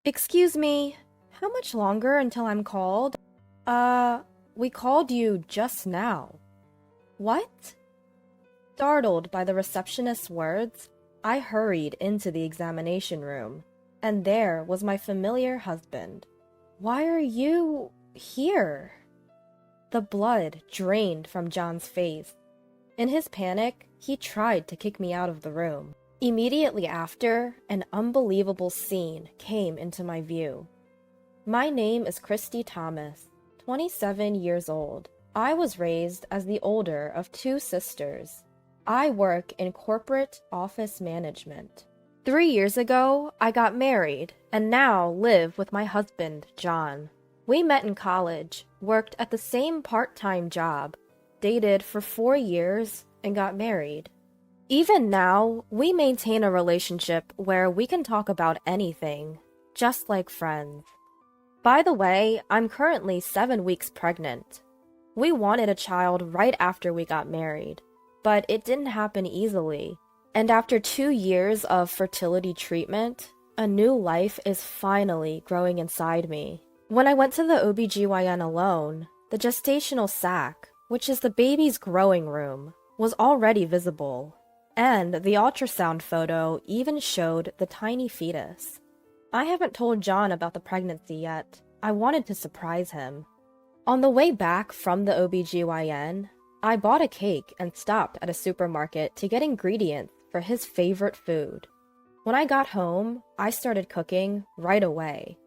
Excuse me, how much longer until I'm called? We called you just now. What? Startled by the receptionist's words, I hurried into the examination room, and there was my familiar husband. Why are you here? The blood drained from John's face. In his panic, he tried to kick me out of the room. Immediately after, an unbelievable scene came into my view. My name is Christy Thomas, 27 years old. I was raised as the older of two sisters. I work in corporate office management. 3 years ago, I got married and now live with my husband, John. We met in college, worked at the same part-time job, dated for 4 years, and got married. Even now, we maintain a relationship where we can talk about anything, just like friends. By the way, I'm currently 7 weeks pregnant. We wanted a child right after we got married, but it didn't happen easily. And after 2 years of fertility treatment, a new life is finally growing inside me. When I went to the OB-GYN alone, the gestational sac, which is the baby's growing room, was already visible. And the ultrasound photo even showed the tiny fetus. I haven't told John about the pregnancy yet. I wanted to surprise him. On the way back from the OB-GYN, I bought a cake and stopped at a supermarket to get ingredients for his favorite food. When I got home, I started cooking right away.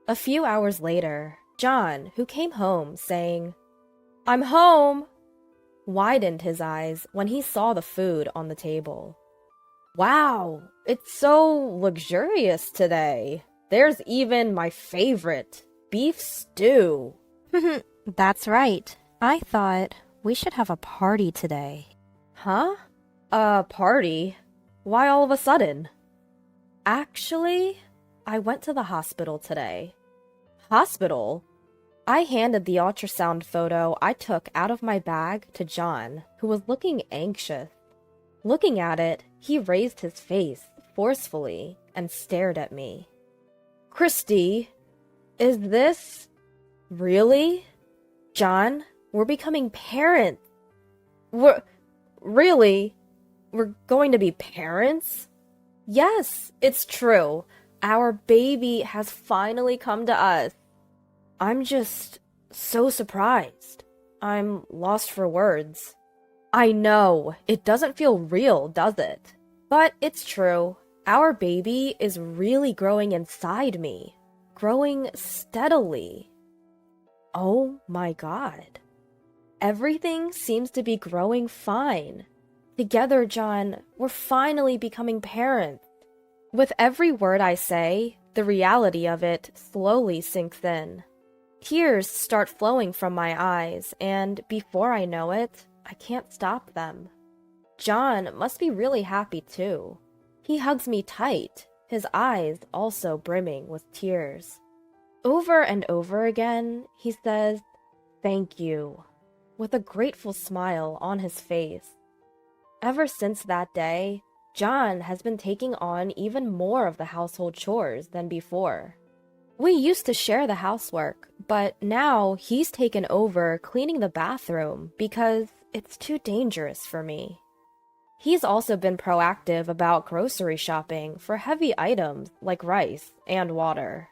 A few hours later, John, who came home saying, "I'm home," widened his eyes when he saw the food on the table. "Wow, it's so luxurious today. There's even my favorite, beef stew." That's right. I thought we should have a party today. Huh? A party? Why all of a sudden? Actually, I went to the hospital today. Hospital? I handed the ultrasound photo I took out of my bag to John, who was looking anxious. Looking at it, he raised his face forcefully and stared at me. "Christy, is this... really? John, we're becoming parents. Really? We're going to be parents?" "Yes, it's true. Our baby has finally come to us." I'm just so surprised. I'm lost for words. I know, it doesn't feel real, does it? But it's true. Our baby is really growing inside me. Growing steadily. Oh my God. Everything seems to be growing fine. Together, John, we're finally becoming parents. With every word I say, the reality of it slowly sinks in. Tears start flowing from my eyes, and before I know it, I can't stop them. John must be really happy too. He hugs me tight, his eyes also brimming with tears. Over and over again, he says, "Thank you," with a grateful smile on his face. Ever since that day, John has been taking on even more of the household chores than before. We used to share the housework, but now he's taken over cleaning the bathroom because it's too dangerous for me. He's also been proactive about grocery shopping for heavy items like rice and water.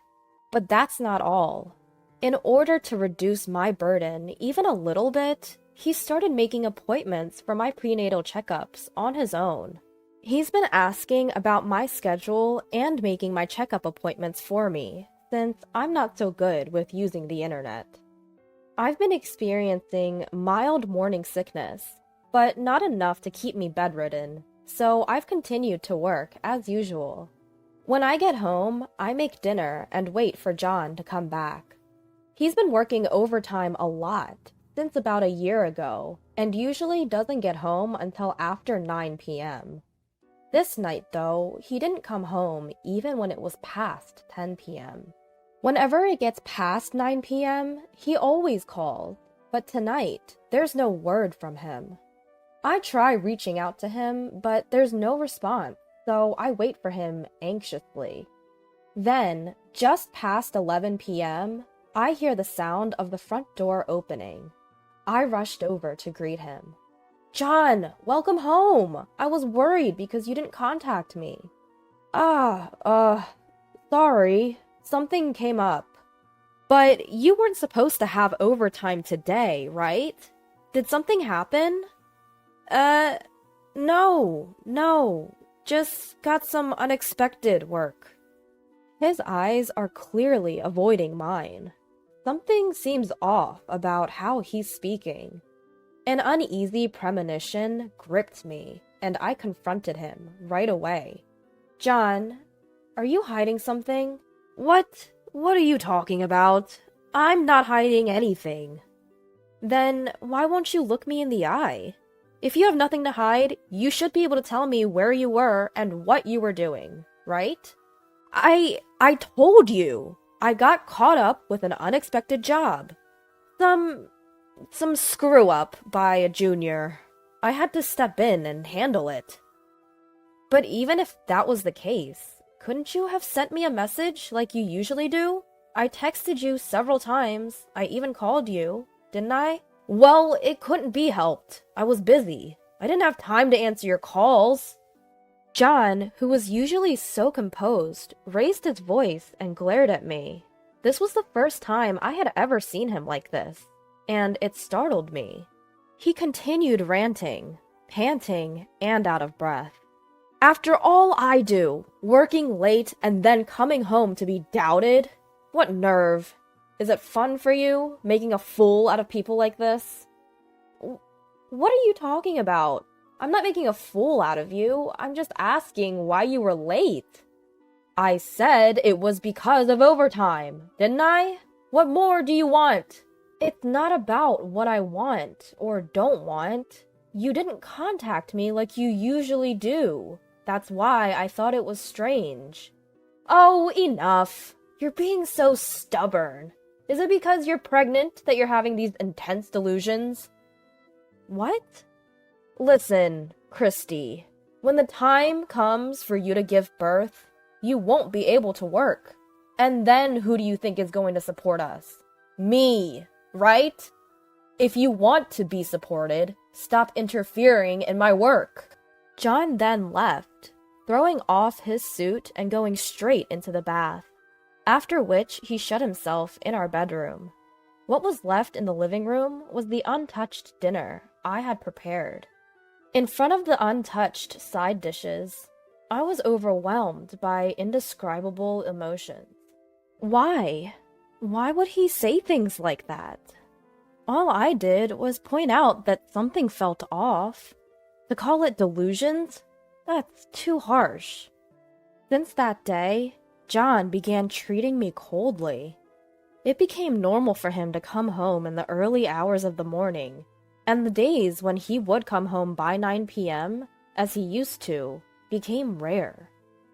But that's not all. In order to reduce my burden even a little bit, he started making appointments for my prenatal checkups on his own. He's been asking about my schedule and making my checkup appointments for me, since I'm not so good with using the internet. I've been experiencing mild morning sickness, but not enough to keep me bedridden, so I've continued to work as usual. When I get home, I make dinner and wait for John to come back. He's been working overtime a lot since about a year ago, and usually doesn't get home until after 9 p.m. This night, though, he didn't come home even when it was past 10 p.m. Whenever it gets past 9 p.m., he always calls, but tonight, there's no word from him. I try reaching out to him, but there's no response, so I wait for him anxiously. Then, Just past 11 p.m., I hear the sound of the front door opening. I rushed over to greet him. "John, welcome home! I was worried because you didn't contact me." Sorry. Something came up. But you weren't supposed to have overtime today, right? Did something happen? No. Just got some unexpected work. His eyes are clearly avoiding mine. Something seems off about how he's speaking. An uneasy premonition gripped me, and I confronted him right away. "John, are you hiding something?" What are you talking about? I'm not hiding anything." "Then why won't you look me in the eye? If you have nothing to hide, you should be able to tell me where you were and what you were doing, right?" I told you! I got caught up with an unexpected job. Some screw-up by a junior. I had to step in and handle it. But even if that was the case, couldn't you have sent me a message like you usually do? I texted you several times. I even called you, didn't I? Well, it couldn't be helped. I was busy. I didn't have time to answer your calls. John, who was usually so composed, raised his voice and glared at me. This was the first time I had ever seen him like this, and it startled me. He continued ranting, panting, and out of breath. "After all I do, working late and then coming home to be doubted? What nerve! Is it fun for you, making a fool out of people like this?" What are you talking about? I'm not making a fool out of you. I'm just asking why you were late. I said it was because of overtime, didn't I? What more do you want? It's not about what I want or don't want. You didn't contact me like you usually do. That's why I thought it was strange. Oh, enough. You're being so stubborn. Is it because you're pregnant that you're having these intense delusions? What? Listen, Christy, when the time comes for you to give birth, you won't be able to work. And then who do you think is going to support us? Me, right? If you want to be supported, stop interfering in my work. John then left, throwing off his suit and going straight into the bath, after which he shut himself in our bedroom. What was left in the living room was the untouched dinner I had prepared. In front of the untouched side dishes, I was overwhelmed by indescribable emotions. Why? Why would he say things like that? All I did was point out that something felt off. To call it delusions? That's too harsh. Since that day, John began treating me coldly. It became normal for him to come home in the early hours of the morning, and the days when he would come home by 9 p.m., as he used to, became rare.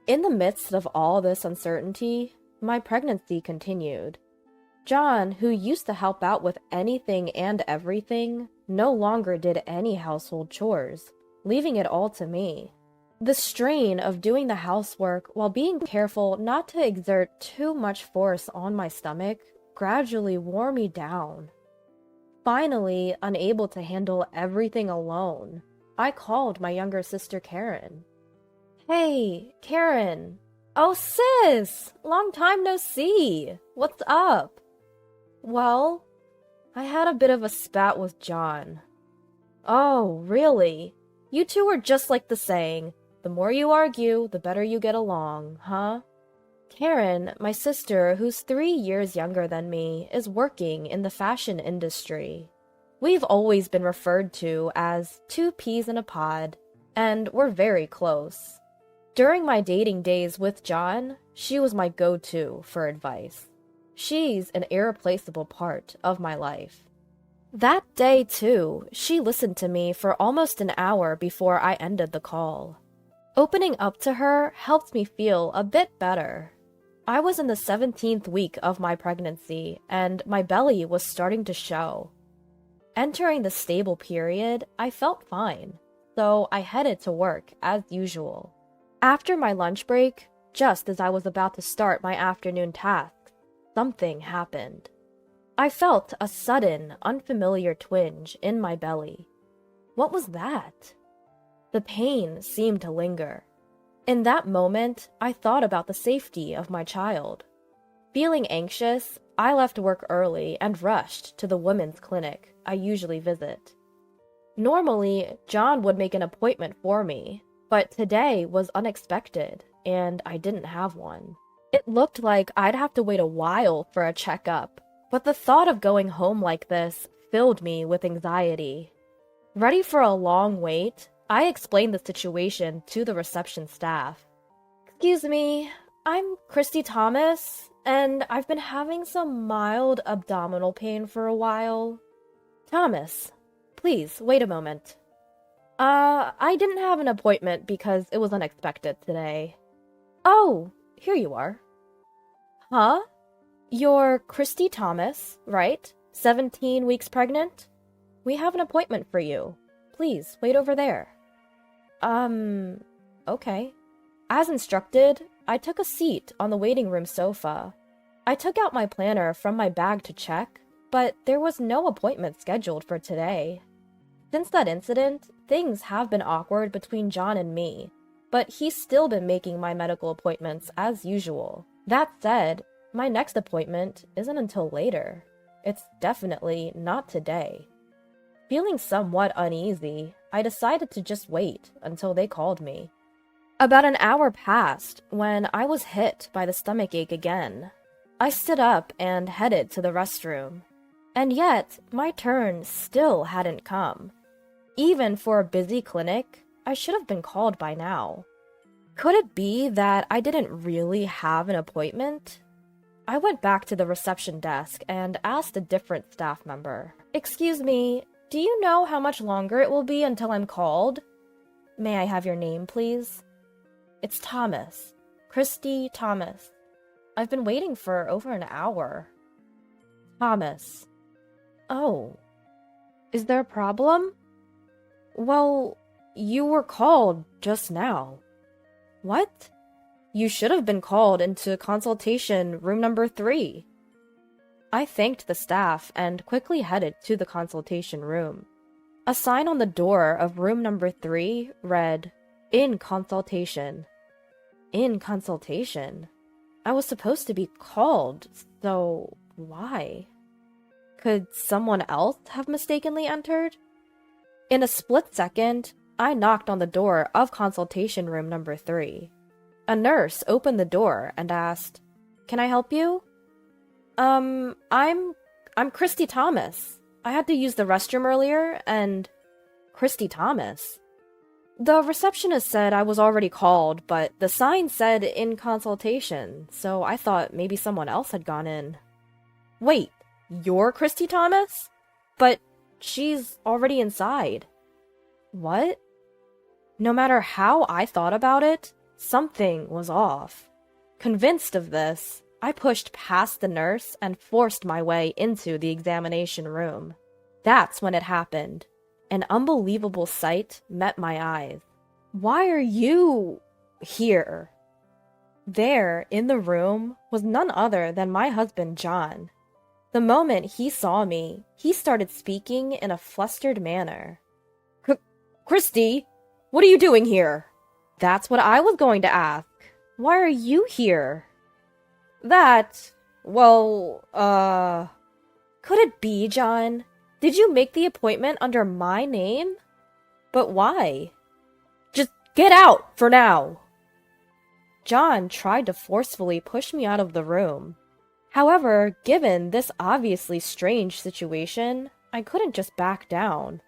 In the midst of all this uncertainty, my pregnancy continued. John, who used to help out with anything and everything, no longer did any household chores, leaving it all to me. The strain of doing the housework while being careful not to exert too much force on my stomach gradually wore me down. Finally, unable to handle everything alone, I called my younger sister Karen. "Hey, Karen. Oh, sis! Long time no see. What's up?" "Well, I had a bit of a spat with John." "Oh, really? You two are just like the saying, the more you argue, the better you get along, huh?" Karen, my sister, who's 3 years younger than me, is working in the fashion industry. We've always been referred to as two peas in a pod, and we're very close. During my dating days with John, she was my go-to for advice. She's an irreplaceable part of my life. That day, too, she listened to me for almost an hour before I ended the call. Opening up to her helped me feel a bit better. I was in the 17th week of my pregnancy, and my belly was starting to show. Entering the stable period, I felt fine, so I headed to work as usual. After my lunch break, just as I was about to start my afternoon tasks, something happened. I felt a sudden, unfamiliar twinge in my belly. What was that? The pain seemed to linger. In that moment, I thought about the safety of my child. Feeling anxious, I left work early and rushed to the women's clinic I usually visit. Normally, John would make an appointment for me, but today was unexpected, and I didn't have one. It looked like I'd have to wait a while for a checkup, but the thought of going home like this filled me with anxiety. Ready for a long wait, I explained the situation to the reception staff. "Excuse me, I'm Christy Thomas, and I've been having some mild abdominal pain for a while." "Thomas, please, wait a moment." I didn't have an appointment because it was unexpected today." "Oh, here you are." "Huh? You're Christy Thomas, right? 17 weeks pregnant? We have an appointment for you. Please, wait over there." Okay. As instructed, I took a seat on the waiting room sofa. I took out my planner from my bag to check, but there was no appointment scheduled for today. Since that incident, things have been awkward between John and me, but he's still been making my medical appointments as usual. That said, my next appointment isn't until later. It's definitely not today. Feeling somewhat uneasy, I decided to just wait until they called me. About an hour passed when I was hit by the stomachache again. I stood up and headed to the restroom. And yet, my turn still hadn't come. Even for a busy clinic, I should have been called by now. Could it be that I didn't really have an appointment? I went back to the reception desk and asked a different staff member. "Excuse me, do you know how much longer it will be until I'm called? May I have your name, please?" "It's Thomas. Christy Thomas. I've been waiting for over an hour." "Thomas. Oh. Is there a problem?" "Well, you were called just now." "What?" "You should have been called into consultation room number 3. I thanked the staff and quickly headed to the consultation room. A sign on the door of room number 3 read, "In consultation." In consultation? I was supposed to be called, so why? Could someone else have mistakenly entered? In a split second, I knocked on the door of consultation room number 3. A nurse opened the door and asked, "Can I help you?" I'm Christy Thomas. I had to use the restroom earlier, and..." "Christy Thomas?" "The receptionist said I was already called, but the sign said in consultation, so I thought maybe someone else had gone in." "Wait, you're Christy Thomas? But she's already inside." "What?" No matter how I thought about it, something was off. Convinced of this, I pushed past the nurse and forced my way into the examination room. That's when it happened. An unbelievable sight met my eyes. "Why are you here?" There, in the room, was none other than my husband, John. The moment he saw me, he started speaking in a flustered manner. Christy, what are you doing here?" "That's what I was going to ask. Why are you here?" Could it be, John? Did you make the appointment under my name? But why?" "Just get out, for now!" John tried to forcefully push me out of the room. However, given this obviously strange situation, I couldn't just back down.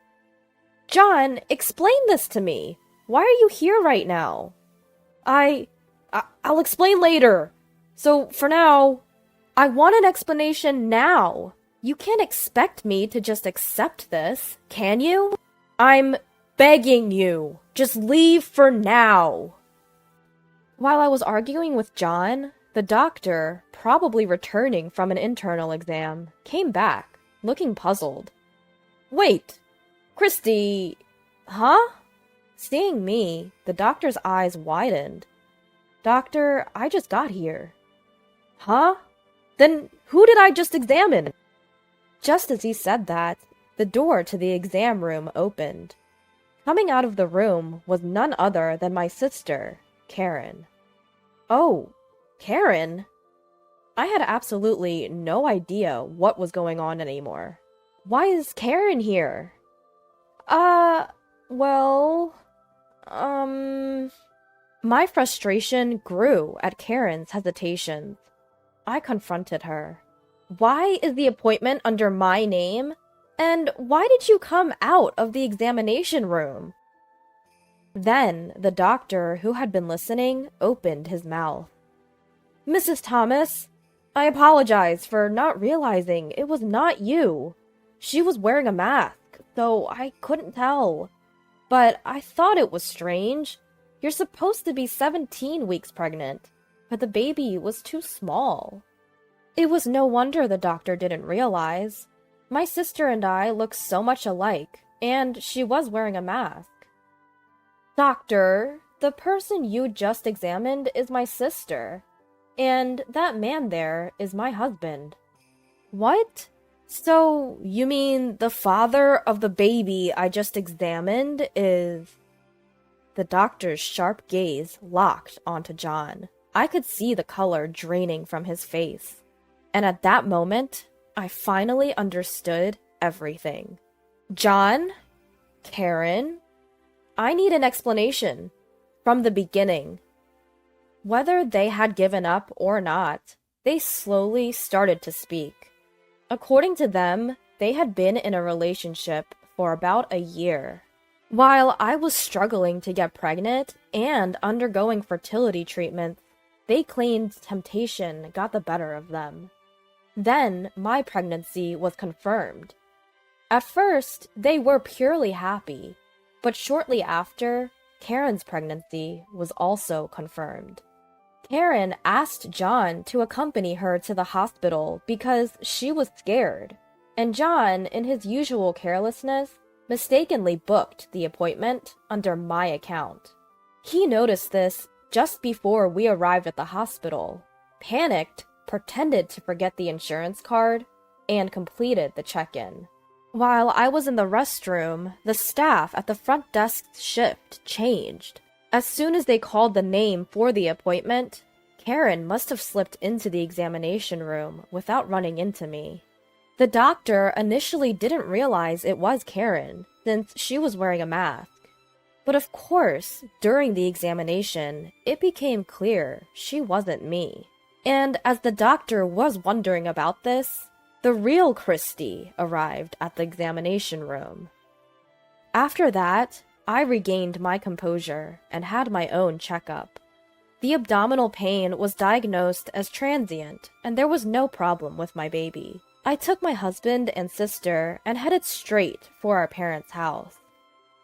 "John, explain this to me. Why are you here right now?" I'll explain later. So, for now, I want an explanation now. You can't expect me to just accept this, can you? I'm begging you. Just leave for now." While I was arguing with John, the doctor, probably returning from an internal exam, came back, looking puzzled. "Wait, Christy, huh?" Seeing me, the doctor's eyes widened. Doctor, I just got here. Huh? Then who did I just examine? Just as he said that, the door to the exam room opened. Coming out of the room was none other than my sister, Karen. Oh, Karen? I had absolutely no idea what was going on anymore. Why is Karen here? Well... My frustration grew at Karen's hesitations. I confronted her. Why is the appointment under my name? And why did you come out of the examination room? Then the doctor, who had been listening, opened his mouth. Mrs. Thomas, I apologize for not realizing it was not you. She was wearing a mask, so I couldn't tell. But I thought it was strange. You're supposed to be 17 weeks pregnant, but the baby was too small. It was no wonder the doctor didn't realize. My sister and I look so much alike, and she was wearing a mask. Doctor, the person you just examined is my sister, and that man there is my husband. What? So, you mean the father of the baby I just examined is... The doctor's sharp gaze locked onto John. I could see the color draining from his face. And at that moment, I finally understood everything. John? Karen? I need an explanation. From the beginning. Whether they had given up or not, they slowly started to speak. According to them, they had been in a relationship for about a year. While I was struggling to get pregnant and undergoing fertility treatments, they claimed temptation got the better of them. Then my pregnancy was confirmed. At first, they were purely happy, but shortly after, Karen's pregnancy was also confirmed. Karen asked John to accompany her to the hospital because she was scared, and John, in his usual carelessness, mistakenly booked the appointment under my account. He noticed this just before we arrived at the hospital, panicked, pretended to forget the insurance card, and completed the check-in. While I was in the restroom, the staff at the front desk's shift changed. As soon as they called the name for the appointment, Karen must have slipped into the examination room without running into me. The doctor initially didn't realize it was Karen, since she was wearing a mask. But of course, during the examination, it became clear she wasn't me. And as the doctor was wondering about this, the real Christy arrived at the examination room. After that, I regained my composure and had my own checkup. The abdominal pain was diagnosed as transient, and there was no problem with my baby. I took my husband and sister and headed straight for our parents' house.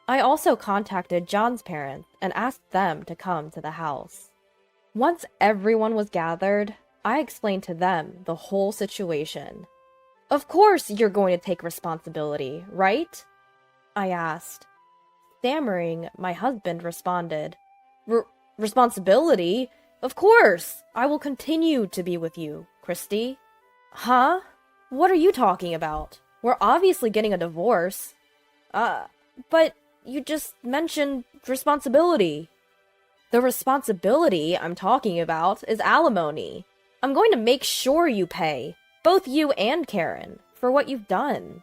I also contacted John's parents and asked them to come to the house. Once everyone was gathered, I explained to them the whole situation. Of course you're going to take responsibility, right? I asked. Stammering, my husband responded, Responsibility? Of course! I will continue to be with you, Christy. Huh? What are you talking about? We're obviously getting a divorce. But you just mentioned responsibility. The responsibility I'm talking about is alimony. I'm going to make sure you pay, both you and Karen, for what you've done.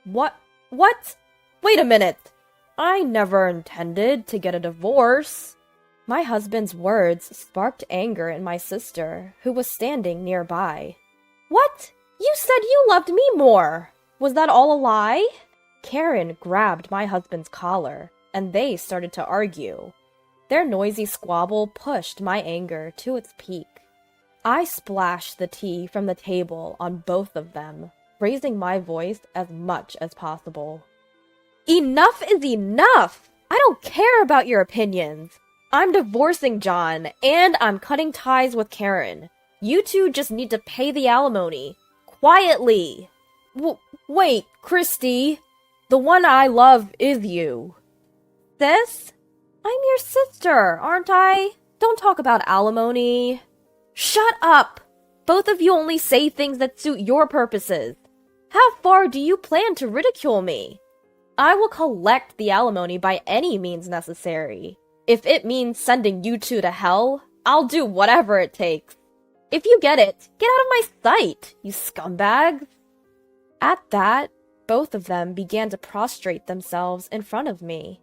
What? Wait a minute! I never intended to get a divorce. My husband's words sparked anger in my sister, who was standing nearby. What? You said you loved me more! Was that all a lie? Karen grabbed my husband's collar, and they started to argue. Their noisy squabble pushed my anger to its peak. I splashed the tea from the table on both of them, raising my voice as much as possible. Enough is enough! I don't care about your opinions! I'm divorcing John, and I'm cutting ties with Karen. You two just need to pay the alimony. Quietly! Wait, Christy! The one I love is you. Sis? I'm your sister, aren't I? Don't talk about alimony. Shut up! Both of you only say things that suit your purposes. How far do you plan to ridicule me? I will collect the alimony by any means necessary. If it means sending you two to hell, I'll do whatever it takes. If you get it, get out of my sight, you scumbags. At that, both of them began to prostrate themselves in front of me.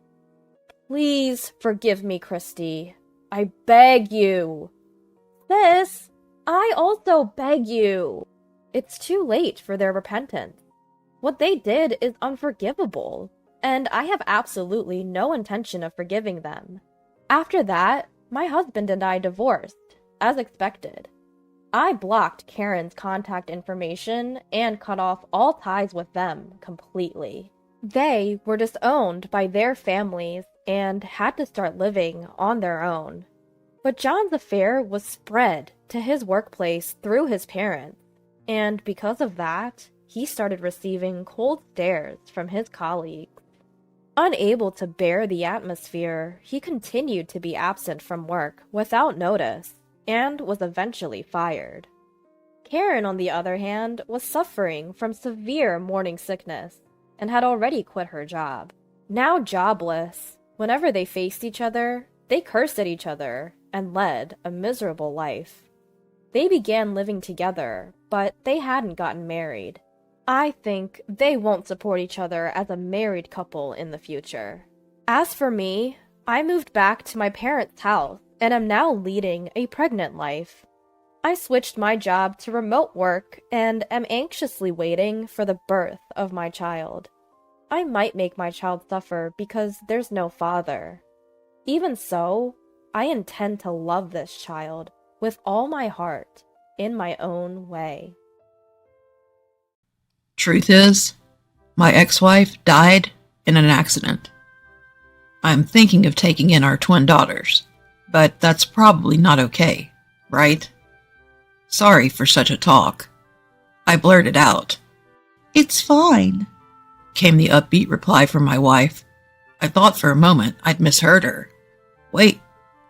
Please forgive me, Christy. I beg you. Sis, I also beg you. It's too late for their repentance. What they did is unforgivable, and I have absolutely no intention of forgiving them. After that, my husband and I divorced, as expected. I blocked Karen's contact information and cut off all ties with them completely. They were disowned by their families and had to start living on their own. But John's affair was spread to his workplace through his parents, and because of that, he started receiving cold stares from his colleagues. Unable to bear the atmosphere, he continued to be absent from work without notice, and was eventually fired. Karen, on the other hand, was suffering from severe morning sickness, and had already quit her job. Now jobless, whenever they faced each other, they cursed at each other, and led a miserable life. They began living together, but they hadn't gotten married. I think they won't support each other as a married couple in the future. As for me, I moved back to my parents' house and am now leading a pregnant life. I switched my job to remote work and am anxiously waiting for the birth of my child. I might make my child suffer because there's no father. Even so, I intend to love this child with all my heart in my own way. Truth is, my ex-wife died in an accident. I'm thinking of taking in our twin daughters, but that's probably not okay, right? Sorry for such a talk. I blurted out. It's fine, came the upbeat reply from my wife. I thought for a moment I'd misheard her. Wait,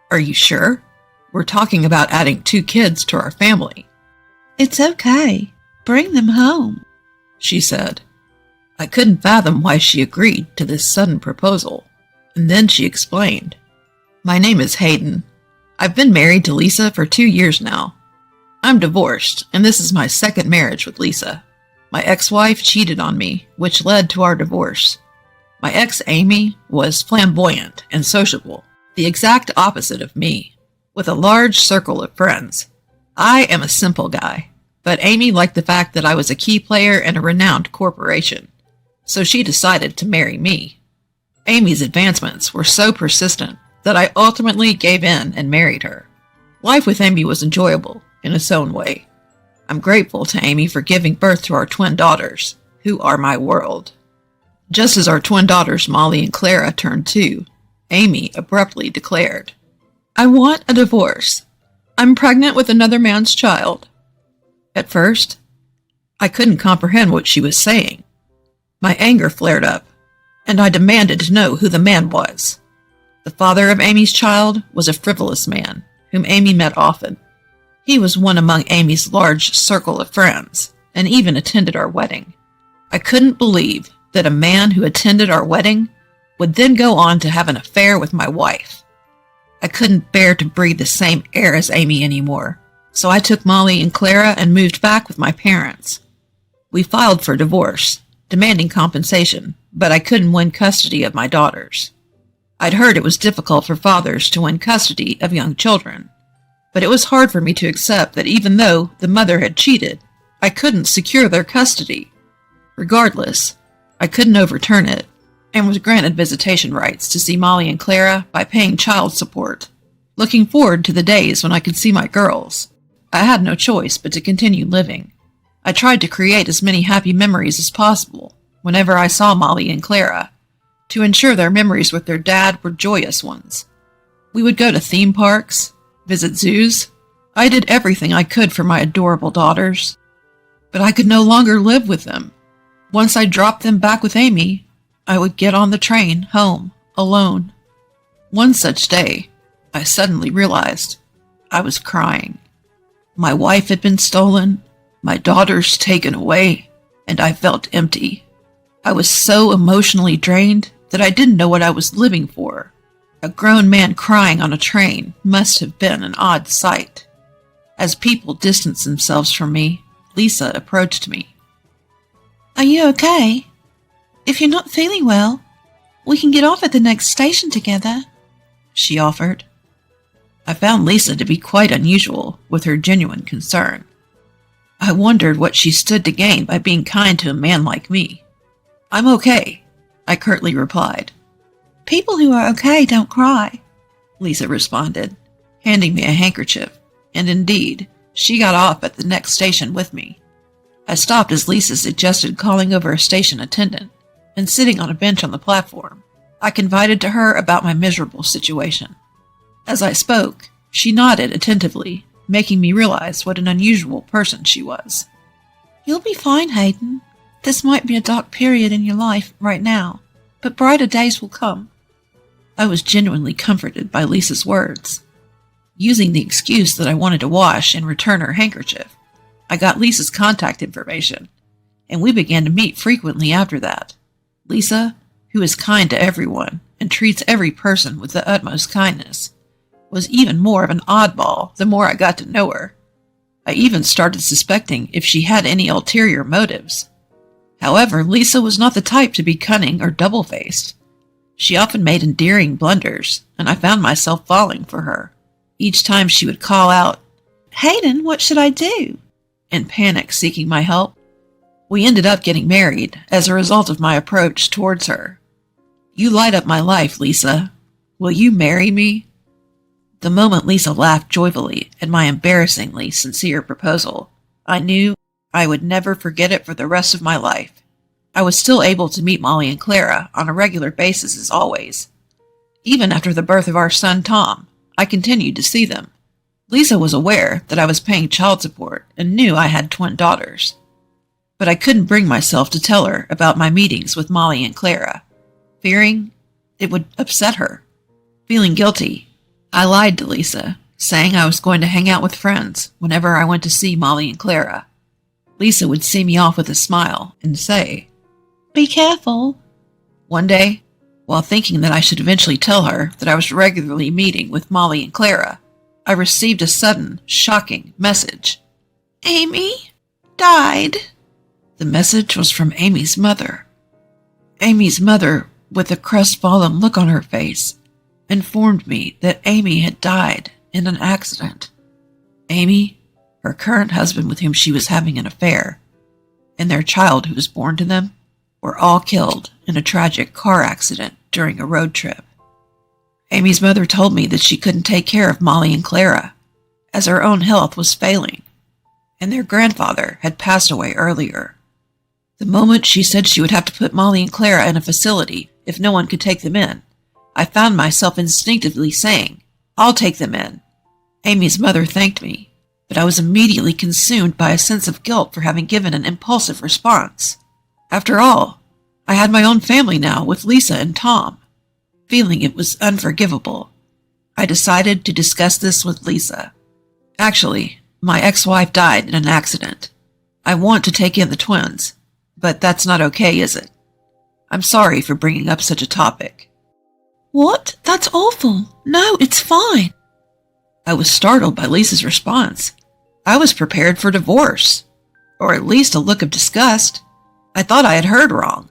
are you sure? We're talking about adding 2 kids to our family. It's okay. Bring them home, she said. I couldn't fathom why she agreed to this sudden proposal, and then she explained. My name is Hayden. I've been married to Lisa for 2 years now. I'm divorced, and this is my second marriage with Lisa. My ex-wife cheated on me, which led to our divorce. My ex, Amy, was flamboyant and sociable, the exact opposite of me, with a large circle of friends. I am a simple guy, but Amy liked the fact that I was a key player in a renowned corporation, so she decided to marry me. Amy's advancements were so persistent that I ultimately gave in and married her. Life with Amy was enjoyable in its own way. I'm grateful to Amy for giving birth to our twin daughters, who are my world. Just as our twin daughters Molly and Clara turned 2, Amy abruptly declared, I want a divorce. I'm pregnant with another man's child. At first, I couldn't comprehend what she was saying. My anger flared up, and I demanded to know who the man was. The father of Amy's child was a frivolous man, whom Amy met often. He was one among Amy's large circle of friends, and even attended our wedding. I couldn't believe that a man who attended our wedding would then go on to have an affair with my wife. I couldn't bear to breathe the same air as Amy anymore, so I took Molly and Clara and moved back with my parents. We filed for divorce, demanding compensation, but I couldn't win custody of my daughters. I'd heard it was difficult for fathers to win custody of young children, but it was hard for me to accept that even though the mother had cheated, I couldn't secure their custody. Regardless, I couldn't overturn it, and was granted visitation rights to see Molly and Clara by paying child support, looking forward to the days when I could see my girls. I had no choice but to continue living. I tried to create as many happy memories as possible whenever I saw Molly and Clara, to ensure their memories with their dad were joyous ones. We would go to theme parks, visit zoos. I did everything I could for my adorable daughters, but I could no longer live with them. Once I dropped them back with Amy, I would get on the train home, alone. One such day, I suddenly realized I was crying. My wife had been stolen, my daughters taken away, and I felt empty. I was so emotionally drained that I didn't know what I was living for. A grown man crying on a train must have been an odd sight. As people distanced themselves from me, Lisa approached me. Are you okay? If you're not feeling well, we can get off at the next station together, she offered. I found Lisa to be quite unusual with her genuine concern. I wondered what she stood to gain by being kind to a man like me. I'm okay, I curtly replied. People who are okay don't cry, Lisa responded, handing me a handkerchief, and indeed, she got off at the next station with me. I stopped as Lisa suggested calling over a station attendant, and sitting on a bench on the platform, I confided to her about my miserable situation. As I spoke, she nodded attentively, making me realize what an unusual person she was. You'll be fine, Hayden. This might be a dark period in your life right now, but brighter days will come. I was genuinely comforted by Lisa's words. Using the excuse that I wanted to wash and return her handkerchief, I got Lisa's contact information, and we began to meet frequently after that. Lisa, who is kind to everyone and treats every person with the utmost kindness, was even more of an oddball the more I got to know her. I even started suspecting if she had any ulterior motives. However, Lisa was not the type to be cunning or double-faced. She often made endearing blunders, and I found myself falling for her. Each time she would call out, "Hayden, what should I do?" in panic seeking my help. We ended up getting married as a result of my approach towards her. You light up my life, Lisa. Will you marry me? The moment Lisa laughed joyfully at my embarrassingly sincere proposal, I knew I would never forget it for the rest of my life. I was still able to meet Molly and Clara on a regular basis as always. Even after the birth of our son Tom, I continued to see them. Lisa was aware that I was paying child support and knew I had twin daughters. But I couldn't bring myself to tell her about my meetings with Molly and Clara, fearing it would upset her. Feeling guilty, I lied to Lisa, saying I was going to hang out with friends whenever I went to see Molly and Clara. Lisa would see me off with a smile and say, "Be careful." One day, while thinking that I should eventually tell her that I was regularly meeting with Molly and Clara, I received a sudden, shocking message. "Amy died." The message was from Amy's mother. Amy's mother, with a crestfallen look on her face, informed me that Amy had died in an accident. Amy, her current husband with whom she was having an affair, and their child who was born to them, were all killed in a tragic car accident during a road trip. Amy's mother told me that she couldn't take care of Molly and Clara, as her own health was failing, and their grandfather had passed away earlier. The moment she said she would have to put Molly and Clara in a facility if no one could take them in, I found myself instinctively saying, "I'll take them in." Amy's mother thanked me, but I was immediately consumed by a sense of guilt for having given an impulsive response. After all, I had my own family now with Lisa and Tom. Feeling it was unforgivable, I decided to discuss this with Lisa. Actually, my ex-wife died in an accident. I want to take in the twins, but that's not okay, is it? I'm sorry for bringing up such a topic. "What? That's awful. No, it's fine." I was startled by Lisa's response. I was prepared for divorce, or at least a look of disgust. I thought I had heard wrong.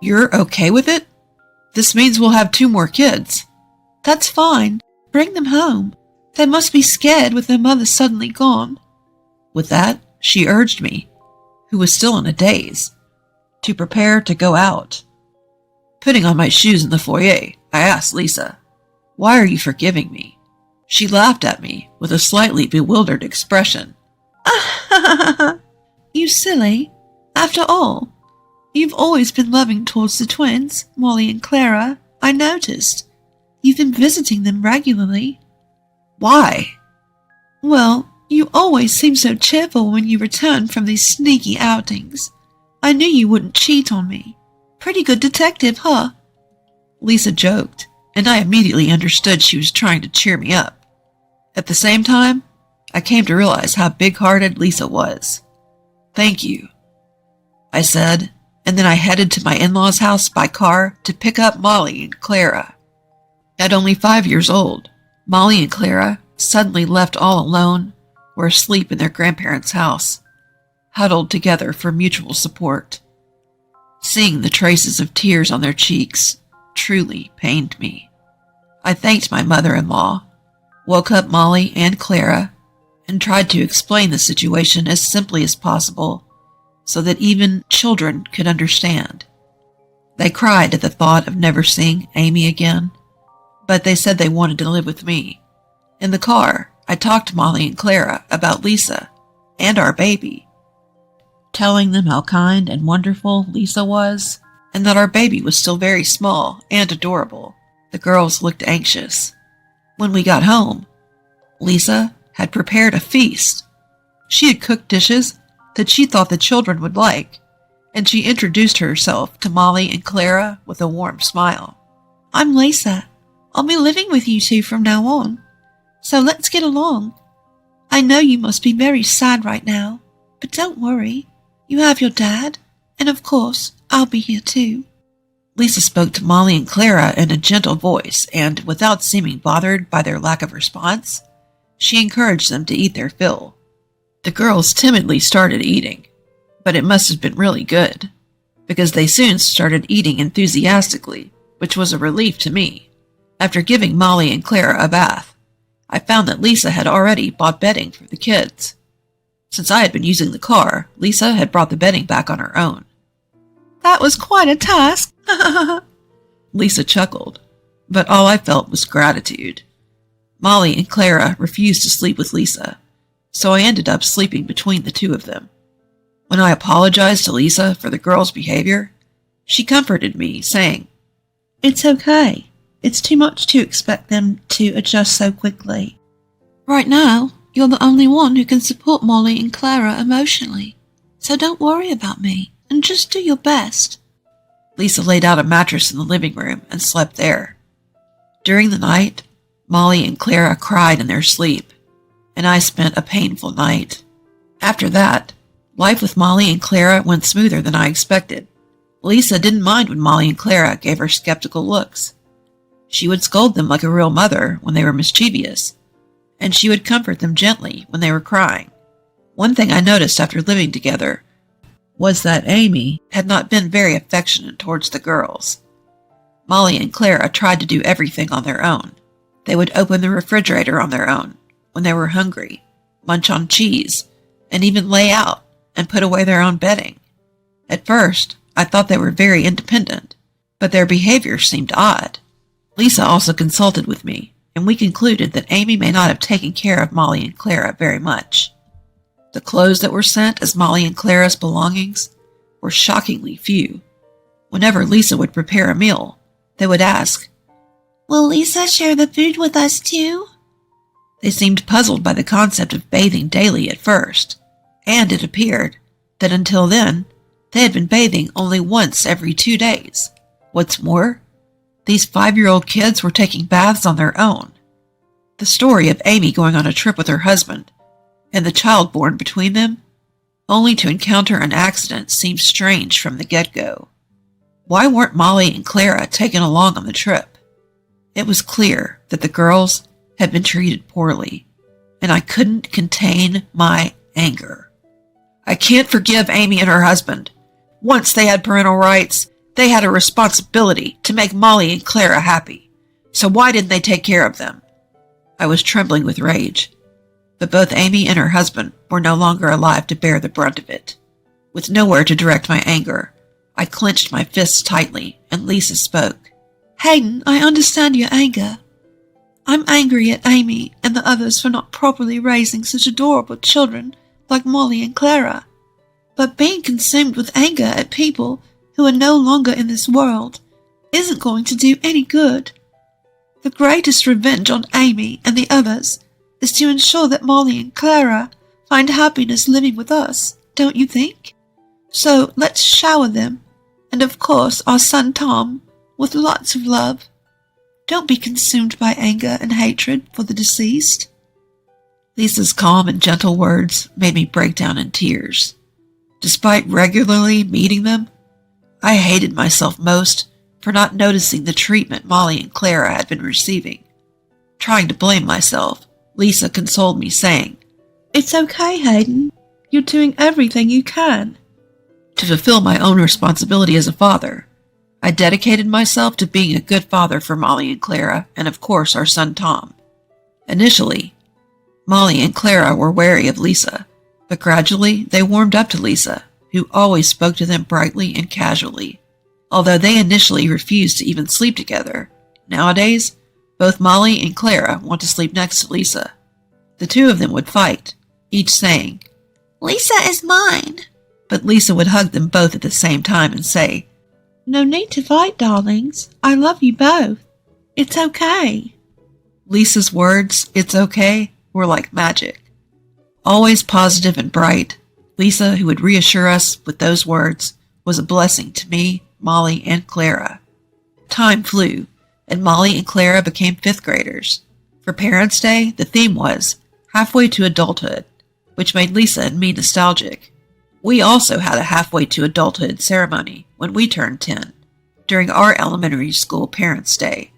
You're okay with it? This means we'll have 2 more kids. "That's fine. Bring them home. They must be scared with their mother suddenly gone." With that, she urged me, who was still in a daze, to prepare to go out. Putting on my shoes in the foyer, I asked Lisa, "Why are you forgiving me?" She laughed at me with a slightly bewildered expression. "You silly. After all, you've always been loving towards the twins, Molly and Clara. I noticed. You've been visiting them regularly." "Why?" "Well, you always seem so cheerful when you return from these sneaky outings. I knew you wouldn't cheat on me. Pretty good detective, huh?" Lisa joked, and I immediately understood she was trying to cheer me up. At the same time, I came to realize how big-hearted Lisa was. "Thank you," I said, and then I headed to my in-laws' house by car to pick up Molly and Clara. At only 5 years old, Molly and Clara, suddenly left all alone, were asleep in their grandparents' house, huddled together for mutual support. Seeing the traces of tears on their cheeks truly pained me. I thanked my mother-in-law, woke up Molly and Clara, and tried to explain the situation as simply as possible so that even children could understand. They cried at the thought of never seeing Amy again, but they said they wanted to live with me. In the car, I talked to Molly and Clara about Lisa and our baby, telling them how kind and wonderful Lisa was, and that our baby was still very small and adorable. The girls looked anxious. When we got home, Lisa had prepared a feast. She had cooked dishes that she thought the children would like, and she introduced herself to Molly and Clara with a warm smile. "I'm Lisa. I'll be living with you two from now on, so let's get along. I know you must be very sad right now, but don't worry. You have your dad, and of course, I'll be here too." Lisa spoke to Molly and Clara in a gentle voice, and without seeming bothered by their lack of response, she encouraged them to eat their fill. The girls timidly started eating, but it must have been really good, because they soon started eating enthusiastically, which was a relief to me. After giving Molly and Clara a bath, I found that Lisa had already bought bedding for the kids. Since I had been using the car, Lisa had brought the bedding back on her own. "That was quite a task." Lisa chuckled, but all I felt was gratitude. Molly and Clara refused to sleep with Lisa, so I ended up sleeping between the two of them. When I apologized to Lisa for the girls' behavior, she comforted me, saying, "It's okay. It's too much to expect them to adjust so quickly. Right now, you're the only one who can support Molly and Clara emotionally, so don't worry about me, and just do your best." Lisa laid out a mattress in the living room and slept there. During the night, Molly and Clara cried in their sleep, and I spent a painful night. After that, life with Molly and Clara went smoother than I expected. Lisa didn't mind when Molly and Clara gave her skeptical looks. She would scold them like a real mother when they were mischievous, and she would comfort them gently when they were crying. One thing I noticed after living together was that Amy had not been very affectionate towards the girls. Molly and Clara tried to do everything on their own. They would open the refrigerator on their own when they were hungry, munch on cheese, and even lay out and put away their own bedding. At first, I thought they were very independent, but their behavior seemed odd. Lisa also consulted with me, and we concluded that Amy may not have taken care of Molly and Clara very much. The clothes that were sent as Molly and Clara's belongings were shockingly few. Whenever Lisa would prepare a meal, they would ask, "Will Lisa share the food with us too?" They seemed puzzled by the concept of bathing daily at first, and it appeared that until then, they had been bathing only once every 2 days. What's more, these 5-year-old kids were taking baths on their own. The story of Amy going on a trip with her husband and the child born between them, only to encounter an accident, seemed strange from the get-go. Why weren't Molly and Clara taken along on the trip? It was clear that the girls had been treated poorly, and I couldn't contain my anger. I can't forgive Amy and her husband. Once they had parental rights, they had a responsibility to make Molly and Clara happy. So why didn't they take care of them? I was trembling with rage, but both Amy and her husband were no longer alive to bear the brunt of it. With nowhere to direct my anger, I clenched my fists tightly, and Lisa spoke. "Hayden, I understand your anger. I'm angry at Amy and the others for not properly raising such adorable children like Molly and Clara. But being consumed with anger at people who are no longer in this world isn't going to do any good. The greatest revenge on Amy and the others is to ensure that Molly and Clara find happiness living with us, don't you think? So let's shower them, and of course our son Tom, with lots of love. Don't be consumed by anger and hatred for the deceased. Lisa's calm and gentle words made me break down in tears. Despite regularly meeting them, I hated myself most for not noticing the treatment Molly and Clara had been receiving. Trying to blame myself, Lisa consoled me, saying, It's okay, Hayden. You're doing everything you can. To fulfill my own responsibility as a father, I dedicated myself to being a good father for Molly and Clara, and of course our son Tom. Initially, Molly and Clara were wary of Lisa, but gradually they warmed up to Lisa, who always spoke to them brightly and casually. Although they initially refused to even sleep together, nowadays, both Molly and Clara want to sleep next to Lisa. The two of them would fight, each saying, Lisa is mine. But Lisa would hug them both at the same time and say, No need to fight, darlings. I love you both. It's okay. Lisa's words, "It's okay," were like magic. Always positive and bright, Lisa, who would reassure us with those words, was a blessing to me, Molly, and Clara. Time flew, and Molly and Clara became 5th graders. For Parents' Day, the theme was Halfway to Adulthood, which made Lisa and me nostalgic. We also had a halfway to adulthood ceremony when we turned 10, during our elementary school Parents' Day.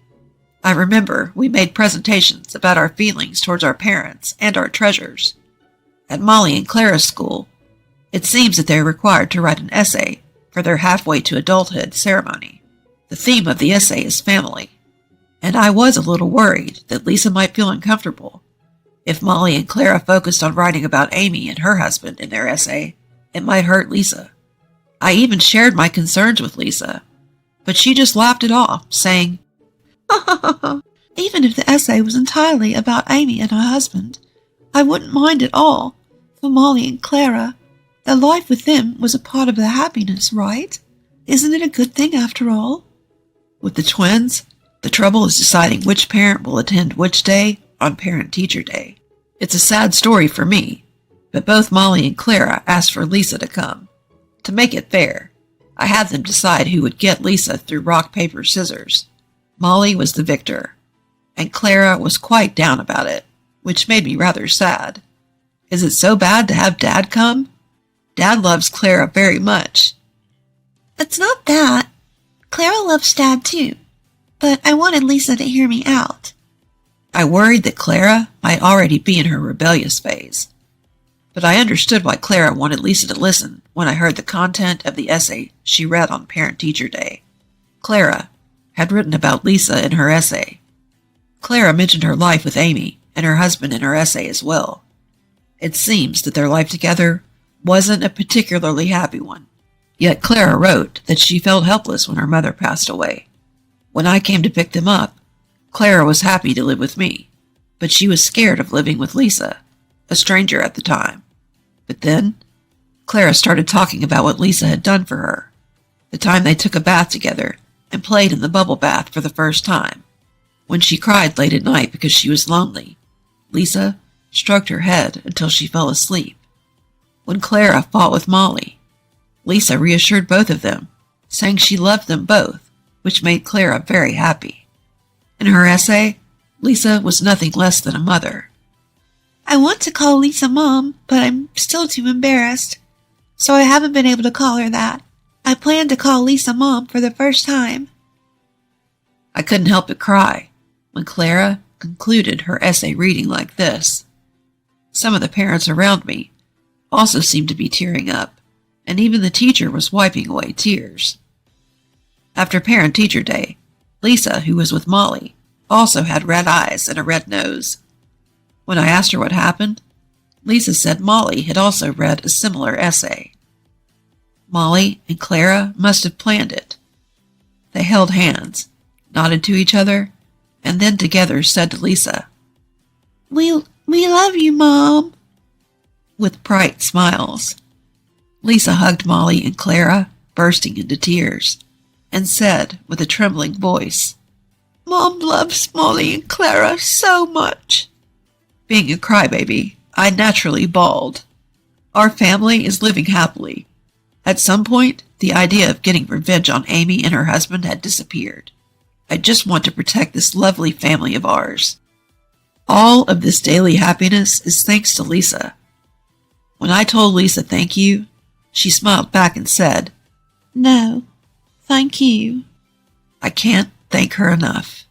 I remember we made presentations about our feelings towards our parents and our treasures. At Molly and Clara's school, it seems that they're required to write an essay for their halfway to adulthood ceremony. The theme of the essay is family, and I was a little worried that Lisa might feel uncomfortable. If Molly and Clara focused on writing about Amy and her husband in their essay, it might hurt Lisa. I even shared my concerns with Lisa, but she just laughed it off, saying, Even if the essay was entirely about Amy and her husband, I wouldn't mind at all. For Molly and Clara, their life with them was a part of their happiness, right? Isn't it a good thing after all? With the twins, the trouble is deciding which parent will attend which day on Parent-Teacher Day. It's a sad story for me, but both Molly and Clara asked for Lisa to come. To make it fair, I had them decide who would get Lisa through rock, paper, scissors. Molly was the victor, and Clara was quite down about it, which made me rather sad. Is it so bad to have Dad come? Dad loves Clara very much. It's not that. Clara loves Dad too, but I wanted Lisa to hear me out. I worried that Clara might already be in her rebellious phase, but I understood why Clara wanted Lisa to listen when I heard the content of the essay she read on Parent-Teacher Day. Clara had written about Lisa in her essay. Clara mentioned her life with Amy and her husband in her essay as well. It seems that their life together wasn't a particularly happy one. Yet Clara wrote that she felt helpless when her mother passed away. When I came to pick them up, Clara was happy to live with me, but she was scared of living with Lisa, a stranger at the time. But then, Clara started talking about what Lisa had done for her, the time they took a bath together and played in the bubble bath for the first time. When she cried late at night because she was lonely, Lisa stroked her head until she fell asleep. When Clara fought with Molly, Lisa reassured both of them, saying she loved them both, which made Clara very happy. In her essay, Lisa was nothing less than a mother. I want to call Lisa Mom, but I'm still too embarrassed, so I haven't been able to call her that. I plan to call Lisa Mom for the first time. I couldn't help but cry when Clara concluded her essay reading like this. Some of the parents around me also seemed to be tearing up, and even the teacher was wiping away tears. After Parent-Teacher Day, Lisa, who was with Molly, also had red eyes and a red nose. When I asked her what happened, Lisa said Molly had also read a similar essay. Molly and Clara must have planned it. They held hands, nodded to each other, and then together said to Lisa, We love you, Mom. With bright smiles. Lisa hugged Molly and Clara, bursting into tears, and said with a trembling voice, Mom loves Molly and Clara so much. Being a crybaby, I naturally bawled. Our family is living happily. At some point, the idea of getting revenge on Amy and her husband had disappeared. I just want to protect this lovely family of ours. All of this daily happiness is thanks to Lisa. When I told Lisa thank you, she smiled back and said, No, thank you. I can't thank her enough.